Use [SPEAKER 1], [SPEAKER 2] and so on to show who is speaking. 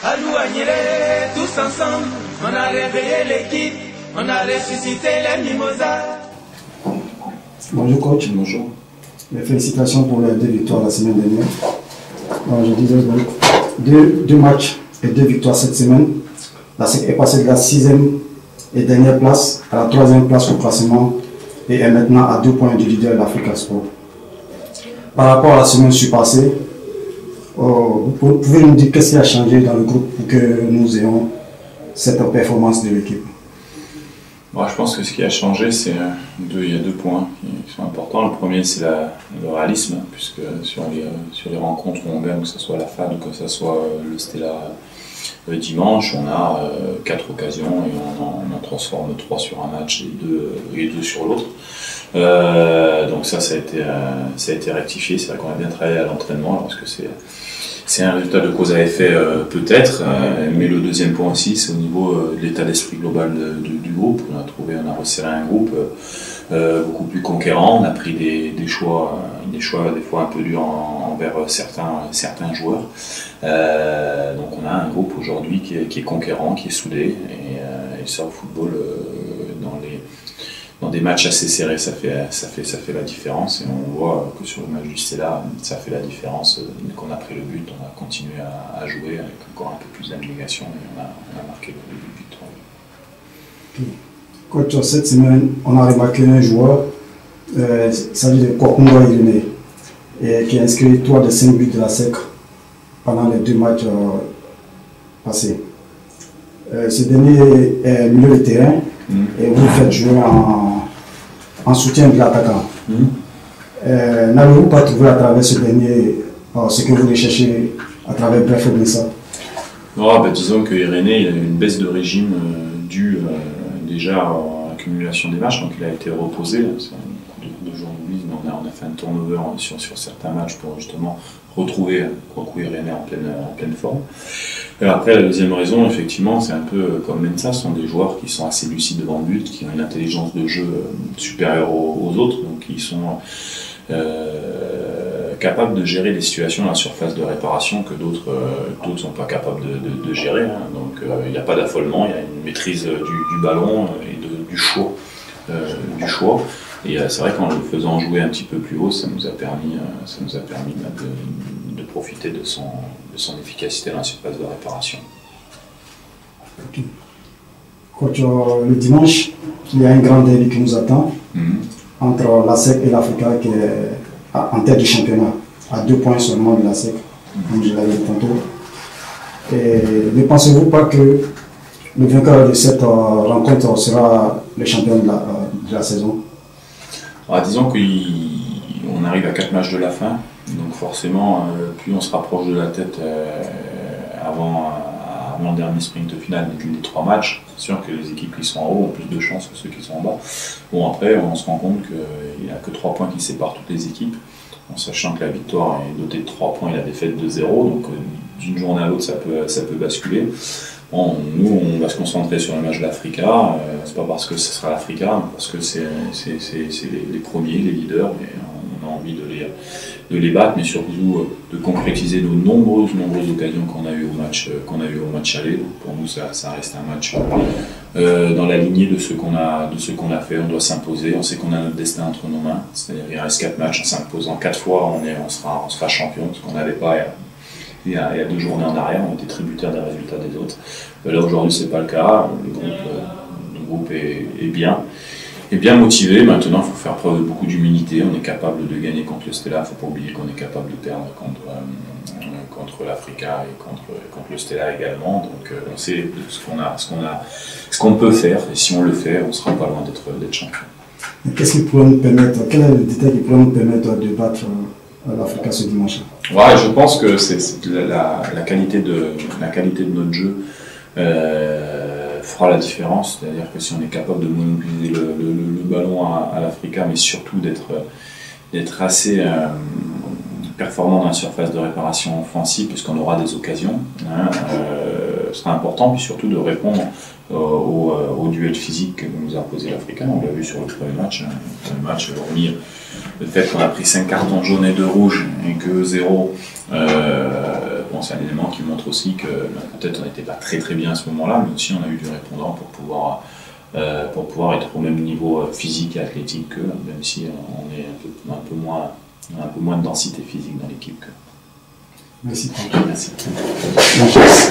[SPEAKER 1] Alouaniré, tous ensemble, on a réveillé l'équipe, on a ressuscité les mimosas.
[SPEAKER 2] Bonjour coach.
[SPEAKER 3] Bonjour.
[SPEAKER 2] Et félicitations pour les 2 victoires la semaine dernière. Je disais deux matchs et 2 victoires cette semaine. La SEC est passée de la 6e et dernière place à la 3e place au classement et est maintenant à 2 points du leader de l'Africa Sport. Par rapport à la semaine surpassée, vous pouvez nous dire qu'est-ce qui a changé dans le groupe pour que nous ayons cette performance de l'équipe?
[SPEAKER 3] Je pense que ce qui a changé, il y a 2 points qui sont importants. Le premier, c'est le réalisme, puisque sur les rencontres où on gagne, que ce soit la FAD ou que ce soit le Stella dimanche, on a 4 occasions et on en transforme 3 sur un match et 2 sur l'autre. Donc ça a été rectifié. C'est vrai qu'on a bien travaillé à l'entraînement, parce que c'est un résultat de cause à effet peut-être, mais le deuxième point aussi, c'est au niveau de l'état d'esprit global du groupe. On a resserré un groupe beaucoup plus conquérant. On a pris des choix des fois un peu durs envers certains joueurs. Donc on a un groupe aujourd'hui qui est conquérant, qui est soudé, et ça au football, dans des matchs assez serrés, ça fait la différence, et on voit que sur le match du Stella, ça fait la différence. Dès qu'on a pris le but, on a continué à jouer avec encore un peu plus d'abnégation, et on a marqué le but.
[SPEAKER 2] Coach, cette semaine, on a remarqué un joueur, il s'agit de Kokungo Irénée, qui a inscrit 3 des 5 buts de la SEC pendant les 2 matchs passés. Ce dernier est milieu de terrain, et vous faites jouer en soutien de l'attaquant. N'avez-vous pas trouvé à travers ce dernier ce que vous recherchez à travers Bref Obinsa?
[SPEAKER 3] Disons que Irénée, il a eu une baisse de régime due déjà à l'accumulation des matchs, donc il a été reposé. C'est un 2 jours de mise, mais on a fait un turnover sur certains matchs pour justement retrouver Irénée en pleine forme. Et après, la deuxième raison, effectivement, c'est un peu comme Mensah, ce sont des joueurs qui sont assez lucides devant le but, qui ont une intelligence de jeu supérieure aux autres, donc ils sont capables de gérer des situations à la surface de réparation que d'autres ne sont pas capables de gérer. Donc il n'y a pas d'affolement, il y a une maîtrise du ballon et du choix. Et c'est vrai qu'en le faisant jouer un petit peu plus haut, ça nous a permis de profiter de son efficacité dans la surface de réparation.
[SPEAKER 2] Coach, le dimanche, il y a un grand derby qui nous attend entre la SEC et l'Africa, qui est en tête du championnat, à 2 points seulement de la SEC, comme je l'avais dit tantôt. Et ne pensez-vous pas que le vainqueur de cette rencontre sera le champion de la saison?
[SPEAKER 3] Disons qu'on arrive à 4 matchs de la fin, donc forcément, plus on se rapproche de la tête avant le dernier sprint final des 3 matchs, c'est sûr que les équipes qui sont en haut ont plus de chances que ceux qui sont en bas. Bon, après, on se rend compte qu'il n'y a que 3 points qui séparent toutes les équipes, en sachant que la victoire est dotée de 3 points et la défaite de 0, donc d'une journée à l'autre, ça peut basculer. Bon, nous, on va se concentrer sur le match de l'Africa. C'est pas parce que ce sera l'Africa, mais parce que c'est les premiers, les leaders, et on a envie de les battre, mais surtout de concrétiser nos nombreuses occasions qu'on a eues au match aller. Donc pour nous, ça reste un match dans la lignée de ce qu'on a fait. On doit s'imposer. On sait qu'on a notre destin entre nos mains. C'est-à-dire qu'il reste 4 matchs. En s'imposant 4 fois, on sera champion, ce qu'on n'avait pas il y a 2 journées en arrière. On était tributaires des résultats des autres. Là aujourd'hui, c'est pas le cas. Le groupe est bien motivé. Maintenant, il faut faire preuve de beaucoup d'humilité. On est capable de gagner contre le Stella. Il ne faut pas oublier qu'on est capable de perdre contre l'Africa et contre le Stella également. Donc on sait ce qu'on peut faire, et si on le fait, on ne sera pas loin d'être champion.
[SPEAKER 2] Qu'est-ce qui pourrait nous permettre, quel est le détail qui pourrait nous permettre de battre l'Africa ce dimanche?
[SPEAKER 3] Je pense que c'est la qualité de notre jeu fera la différence. C'est-à-dire que si on est capable de monopoliser le ballon à l'Africa, mais surtout d'être assez performant dans la surface de réparation offensive, puisqu'on aura des occasions, ce sera important, puis surtout de répondre au duel physique que nous a posé l'Africain. On l'a vu sur le premier match. Le match, hormis le fait qu'on a pris 5 cartons jaunes et 2 rouges et que 0, bon, c'est un élément qui montre aussi que peut-être on n'était pas très très bien à ce moment-là, mais aussi on a eu du répondant pour pouvoir être au même niveau physique et athlétique qu'eux, même si on est un peu moins de densité physique dans l'équipe qu'eux.
[SPEAKER 2] Merci.
[SPEAKER 3] Merci.
[SPEAKER 2] Bonne chance.